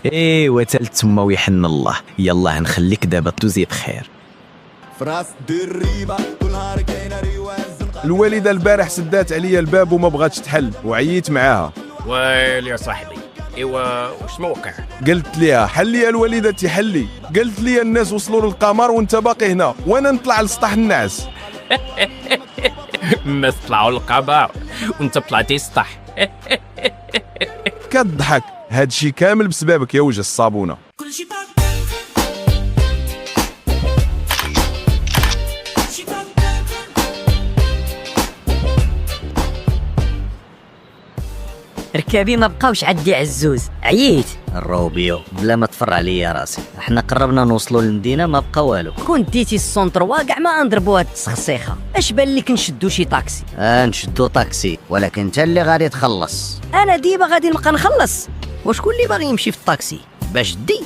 ايوا تالت تما ويحن الله. يلا نخليك دابا توزي بخير. فراس الدريبه طول نهار كاينه رواز. الوالده البارح سدات عليا الباب وما بغاتش تحل وعييت معاها. ويلي يا صاحبي، ايوا وشنو وقع؟ قلت ليها حلي الوالده تحلي، قلت لي الناس وصلوا للقمر وانت باقي هنا وانا نطلع لسطح النعس. الناس طلعوا للقمر وانت طلعتي سطح. كتضحك، هادشي كامل بسببك يا وجه الصابونه. ركابي ما بقاوش عندي عزوز، عييت. الروبيو بلا ما تفر عليا راسي، احنا قربنا نوصلوا للمدينه ما بقى والو. كون ديتي السونتر واقع ما نضربوا هاد التسخسيخه. اش بان لك نشدو شي طاكسي؟ نشدو طاكسي، ولكن انت اللي غادي تخلص. انا ديما غادي نبقى نخلص. وشكون اللي باغي يمشي في الطاكسي؟ باش دي